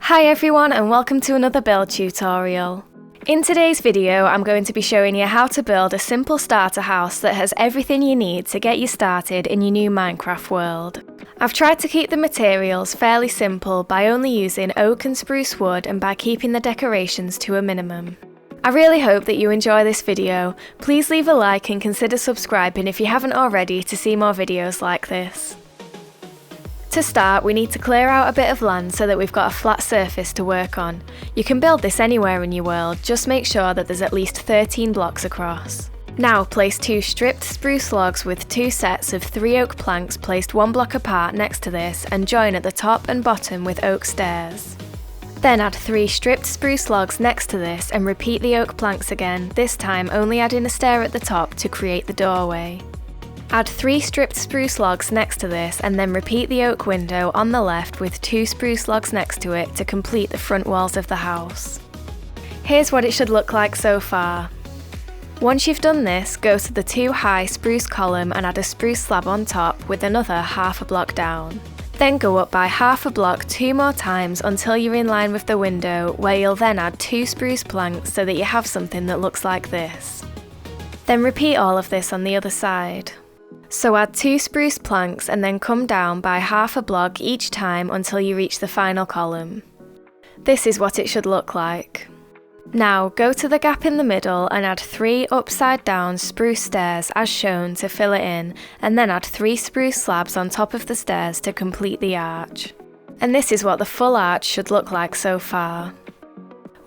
Hi everyone and welcome to another build tutorial. In today's video I'm going to be showing you how to build a simple starter house that has everything you need to get you started in your new Minecraft world. I've tried to keep the materials fairly simple by only using oak and spruce wood and by keeping the decorations to a minimum. I really hope that you enjoy this video. Please leave a like and consider subscribing if you haven't already to see more videos like this. To start, we need to clear out a bit of land so that we've got a flat surface to work on. You can build this anywhere in your world, just make sure that there's at least 13 blocks across. Now place 2 stripped spruce logs with 2 sets of 3 oak planks placed 1 block apart next to this and join at the top and bottom with oak stairs. Then add 3 stripped spruce logs next to this and repeat the oak planks again, this time only adding a stair at the top to create the doorway. Add 3 stripped spruce logs next to this and then repeat the oak window on the left with 2 spruce logs next to it to complete the front walls of the house. Here's what it should look like so far. Once you've done this, go to the 2 high spruce column and add a spruce slab on top with another half a block down. Then go up by half a block 2 more times until you're in line with the window, where you'll then add 2 spruce planks so that you have something that looks like this. Then repeat all of this on the other side. So add 2 spruce planks and then come down by half a block each time until you reach the final column. This is what it should look like. Now go to the gap in the middle and add 3 upside down spruce stairs as shown to fill it in, and then add 3 spruce slabs on top of the stairs to complete the arch. And this is what the full arch should look like so far.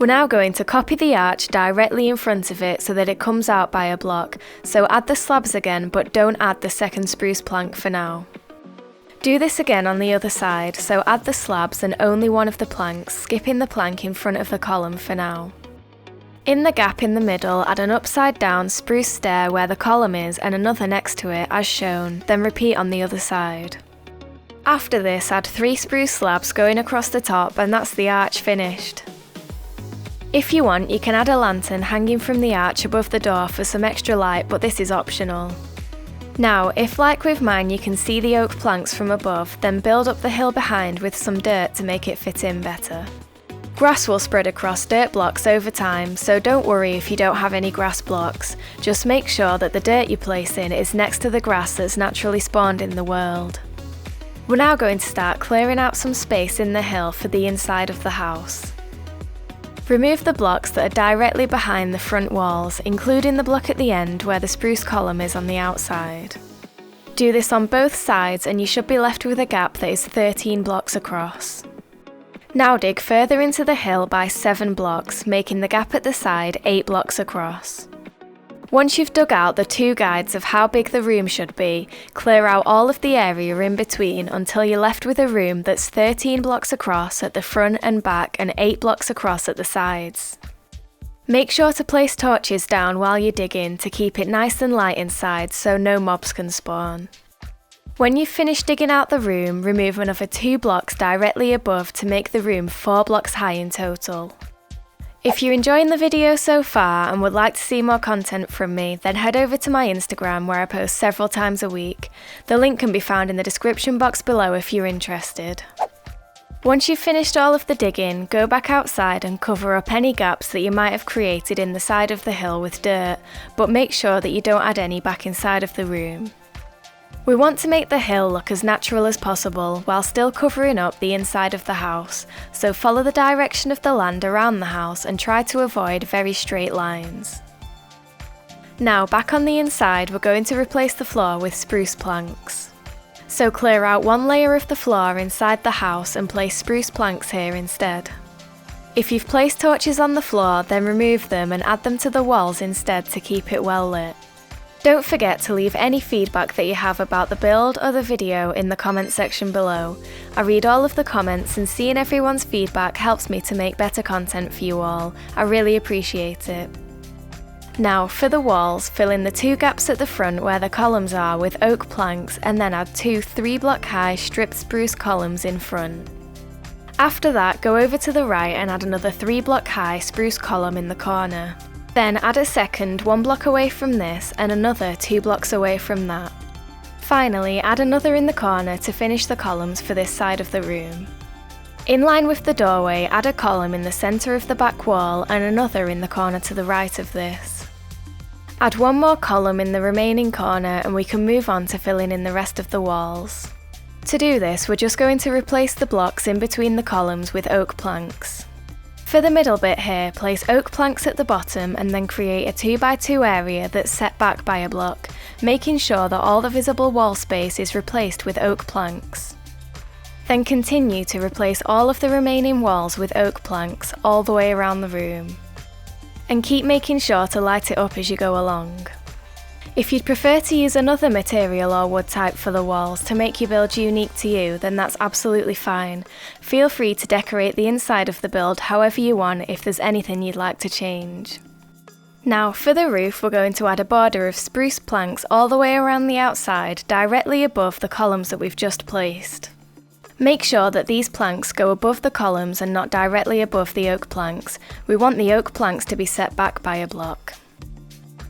We're now going to copy the arch directly in front of it so that it comes out by a block, so add the slabs again but don't add the second spruce plank for now. Do this again on the other side, so add the slabs and only one of the planks, skipping the plank in front of the column for now. In the gap in the middle, add an upside down spruce stair where the column is and another next to it as shown, then repeat on the other side. After this, add 3 spruce slabs going across the top and that's the arch finished. If you want, you can add a lantern hanging from the arch above the door for some extra light, but this is optional. Now, if like with mine you can see the oak planks from above, then build up the hill behind with some dirt to make it fit in better. Grass will spread across dirt blocks over time, so don't worry if you don't have any grass blocks. Just make sure that the dirt you place in is next to the grass that's naturally spawned in the world. We're now going to start clearing out some space in the hill for the inside of the house. Remove the blocks that are directly behind the front walls, including the block at the end where the spruce column is on the outside. Do this on both sides and you should be left with a gap that is 13 blocks across. Now dig further into the hill by 7 blocks, making the gap at the side 8 blocks across. Once you've dug out the 2 guides of how big the room should be, clear out all of the area in between until you're left with a room that's 13 blocks across at the front and back and 8 blocks across at the sides. Make sure to place torches down while you're digging to keep it nice and light inside so no mobs can spawn. When you've finished digging out the room, remove another 2 blocks directly above to make the room 4 blocks high in total. If you're enjoying the video so far and would like to see more content from me, then head over to my Instagram where I post several times a week. The link can be found in the description box below if you're interested. Once you've finished all of the digging, go back outside and cover up any gaps that you might have created in the side of the hill with dirt, but make sure that you don't add any back inside of the room. We want to make the hill look as natural as possible while still covering up the inside of the house, so follow the direction of the land around the house and try to avoid very straight lines. Now back on the inside, we're going to replace the floor with spruce planks. So clear out 1 layer of the floor inside the house and place spruce planks here instead. If you've placed torches on the floor, then remove them and add them to the walls instead to keep it well lit. Don't forget to leave any feedback that you have about the build or the video in the comment section below. I read all of the comments and seeing everyone's feedback helps me to make better content for you all. I really appreciate it. Now for the walls, fill in the 2 gaps at the front where the columns are with oak planks and then add 2 3-block high stripped spruce columns in front. After that, go over to the right and add another 3-block high spruce column in the corner. Then add a second 1 block away from this and another 2 blocks away from that. Finally, add another in the corner to finish the columns for this side of the room. In line with the doorway, add a column in the centre of the back wall and another in the corner to the right of this. Add one more column in the remaining corner and we can move on to filling in the rest of the walls. To do this, we're just going to replace the blocks in between the columns with oak planks. For the middle bit here, place oak planks at the bottom and then create a 2x2 area that's set back by a block, making sure that all the visible wall space is replaced with oak planks. Then continue to replace all of the remaining walls with oak planks all the way around the room. And keep making sure to light it up as you go along. If you'd prefer to use another material or wood type for the walls to make your build unique to you, then that's absolutely fine. Feel free to decorate the inside of the build however you want if there's anything you'd like to change. Now for the roof, we're going to add a border of spruce planks all the way around the outside, directly above the columns that we've just placed. Make sure that these planks go above the columns and not directly above the oak planks. We want the oak planks to be set back by a block.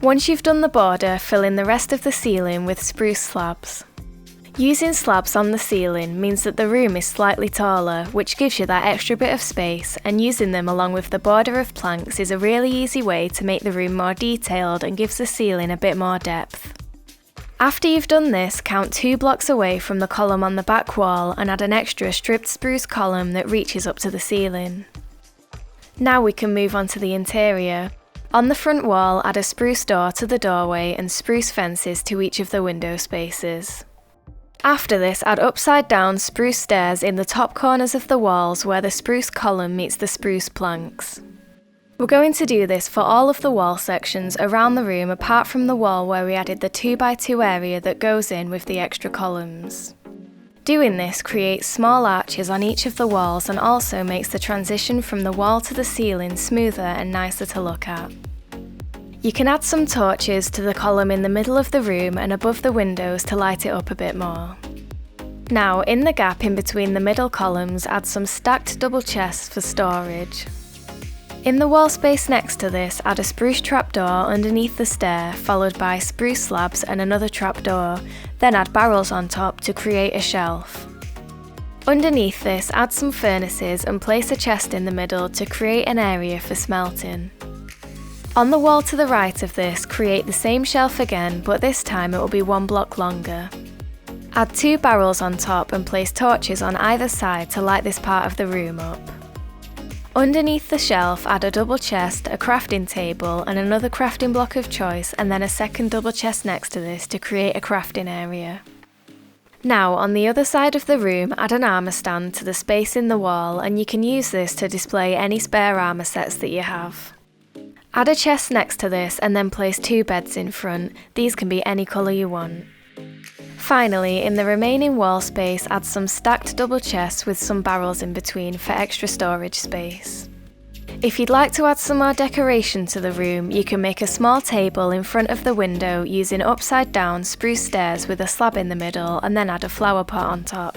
Once you've done the border, fill in the rest of the ceiling with spruce slabs. Using slabs on the ceiling means that the room is slightly taller, which gives you that extra bit of space, and using them along with the border of planks is a really easy way to make the room more detailed and gives the ceiling a bit more depth. After you've done this, count 2 blocks away from the column on the back wall and add an extra stripped spruce column that reaches up to the ceiling. Now we can move on to the interior. On the front wall, add a spruce door to the doorway and spruce fences to each of the window spaces. After this, add upside down spruce stairs in the top corners of the walls where the spruce column meets the spruce planks. We're going to do this for all of the wall sections around the room apart from the wall where we added the 2x2 area that goes in with the extra columns. Doing this creates small arches on each of the walls and also makes the transition from the wall to the ceiling smoother and nicer to look at. You can add some torches to the column in the middle of the room and above the windows to light it up a bit more. Now, in the gap in between the middle columns, add some stacked double chests for storage. In the wall space next to this, add a spruce trapdoor underneath the stair, followed by spruce slabs and another trapdoor, then add barrels on top to create a shelf. Underneath this, add some furnaces and place a chest in the middle to create an area for smelting. On the wall to the right of this, create the same shelf again, but this time it will be 1 block longer. Add 2 barrels on top and place torches on either side to light this part of the room up. Underneath the shelf, add a double chest, a crafting table and another crafting block of choice, and then a second double chest next to this to create a crafting area. Now, on the other side of the room, add an armour stand to the space in the wall, and you can use this to display any spare armour sets that you have. Add a chest next to this and then place 2 beds in front. These can be any colour you want. Finally, in the remaining wall space, add some stacked double chests with some barrels in between for extra storage space. If you'd like to add some more decoration to the room, you can make a small table in front of the window using upside down spruce stairs with a slab in the middle and then add a flower pot on top.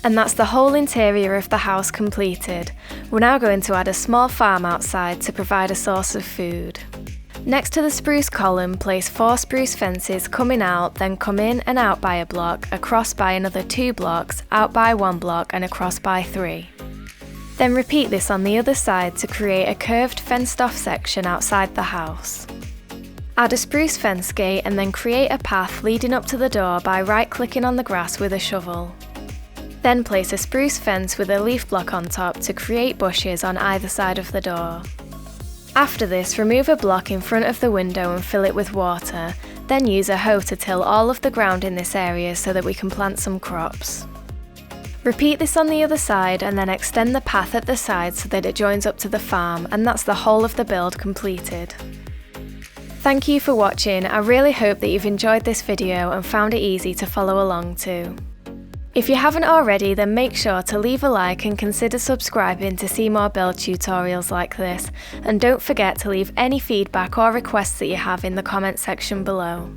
And that's the whole interior of the house completed. We're now going to add a small farm outside to provide a source of food. Next to the spruce column, place 4 spruce fences coming out, then come in and out by a block, across by another 2 blocks, out by 1 block and across by 3. Then repeat this on the other side to create a curved fenced off section outside the house. Add a spruce fence gate and then create a path leading up to the door by right-clicking on the grass with a shovel. Then place a spruce fence with a leaf block on top to create bushes on either side of the door. After this, remove a block in front of the window and fill it with water, then use a hoe to till all of the ground in this area so that we can plant some crops. Repeat this on the other side and then extend the path at the side so that it joins up to the farm, and that's the whole of the build completed. Thank you for watching. I really hope that you've enjoyed this video and found it easy to follow along too. If you haven't already, then make sure to leave a like and consider subscribing to see more build tutorials like this, and don't forget to leave any feedback or requests that you have in the comment section below.